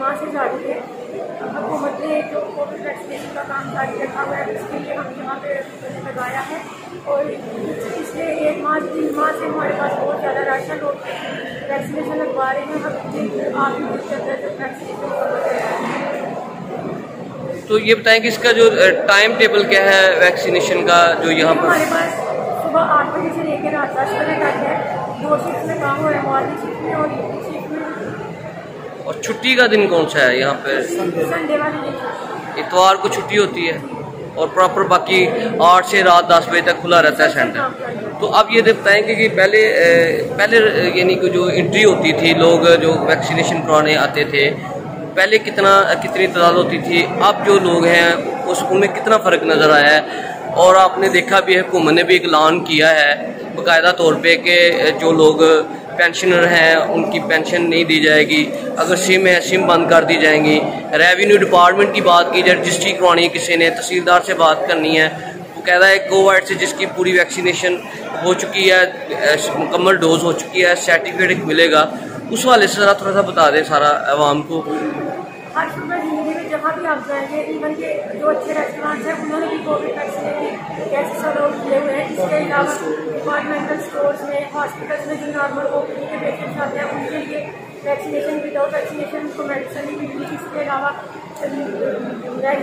माह से जारी है। हुकूमत ने जो कोविड वैक्सीनेशन का काम जारी रखा हुआ है उसके लिए हम यहाँ पे लगाया है और पिछले 1 माह 3 माह से हमारे पास बहुत ज़्यादा रश है। लोग वैक्सीनेशन लगवा रहे हैं। हम आगे वैक्सीनेशन। तो ये बताएं कि इसका जो टाइम टेबल क्या है वैक्सीनेशन का, जो यहाँ पर हमारे पास सुबह 8 बजे से लेकर रात 10 बजे तक है। 2 शिफ्ट में काम हो रहा है, मॉर्निंग शिफ्ट में और इवनिंग शिफ्ट में। और छुट्टी का दिन कौन सा है यहाँ पे? संडे वाले दिन। इतवार को छुट्टी होती है और प्रॉपर बाकी 8 से रात 10 बजे तक खुला रहता है सेंटर। तो आप ये बताएंगे कि पहले यानी कि जो एंट्री होती थी, लोग जो वैक्सीनेशन करवाने आते थे, पहले कितनी तादाद होती थी, अब जो लोग हैं उनमें कितना फ़र्क नज़र आया है? और आपने देखा भी है, हुकूमत ने भी एक ऐलान किया है बाकायदा तौर पे कि जो लोग पेंशनर हैं उनकी पेंशन नहीं दी जाएगी, अगर सिम है सिम बंद कर दी जाएंगी। रेवेन्यू डिपार्टमेंट की बात की जाए, रजिस्ट्री करवानी है किसी ने, तहसीलदार से बात करनी है, वो कहता है कोविड से जिसकी पूरी वैक्सीनेशन हो चुकी है, मुकम्मल डोज हो चुकी है, सर्टिफिकेट मिलेगा। उस वाले से ज़रा थोड़ा सा बता दें सारा आवाम को। हर सुबह ज़िंदगी में जहाँ भी आप जाएंगे, इवन के जो अच्छे रेस्टोरेंट्स हैं उन्होंने भी कोविड वैक्सीनेशन कैसे सरोवर किए हुए हैं। इसके अलावा डिपार्टमेंटल स्टोर्स में, हॉस्पिटल्स में जो नॉर्मल ओपीडी के पेशेंट्स आते हैं उनके लिए वैक्सीनेशन, विदाउट वैक्सीनेशन उनको मेडिसिन भी मिली। इसके अलावा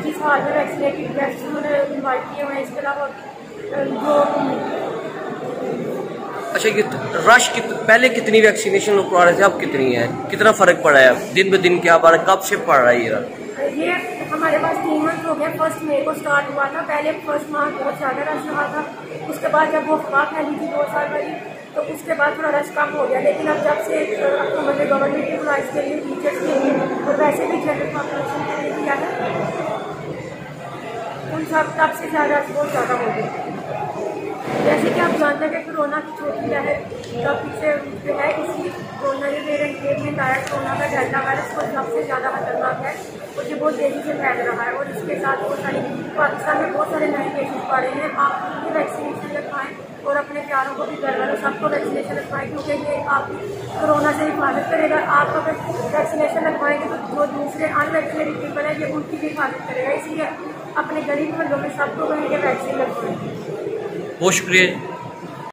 जिस हाल में वैक्सीनेटेड गेस्ट उन्होंने इन्वाइट किए हुए हैं। इसके अलावा जो अच्छा, ये रश पहले कितनी वैक्सीनेशन लोग करवा रहे थे, अब कितनी है, कितना फ़र्क पड़ा है दिन ब दिन? क्या बार कब से पड़ रहा है ये हमारे पास 3 मंथ हो गया। 1 मई को स्टार्ट हुआ था। पहले 1 माह बहुत ज़्यादा रश रहा था। उसके बाद जब वो अफवाह फैली थी 2 साल वाली, तो उसके बाद थोड़ा रश कम हो गया। लेकिन अब जब से मतलब गवर्नमेंट एम्प्लॉइज़ के लिए, टीचर्स के लिए और वैसे भी जनरल पॉपुलेशन के लिए किया है, उन सब तब से ज़्यादा बहुत ज़्यादा हो गया। जैसे कि आप जानते हैं कि कोरोना की चोटी है तब पीछे जो है, इसी कोरोना वेरिएंट में आया कोरोना का डेल्टा वायरस को सबसे ज़्यादा खतरनाक है और ये बहुत तेज़ी से फैल रहा है। और इसके साथ बहुत सारी पाकिस्तान में बहुत सारे नए केसेस पा रहे हैं। आप भी वैक्सीनेशन लगवाएँ और अपने प्यारों को भी घर वालों सबको वैक्सीनेशन लगवाएँ, क्योंकि ये आपकी कोरोना से हिफाजत करेगा। आप अगर वैक्सीनेशन लगवाएंगे तो जो दूसरे अनवैक्सीनेटेड पीपल है ये उनकी भी हिफाजत करेगा। इसलिए अपने गरीब लोगों में सबको कहेंगे वैक्सीन लगवाएँ। बहुत शुक्रिया।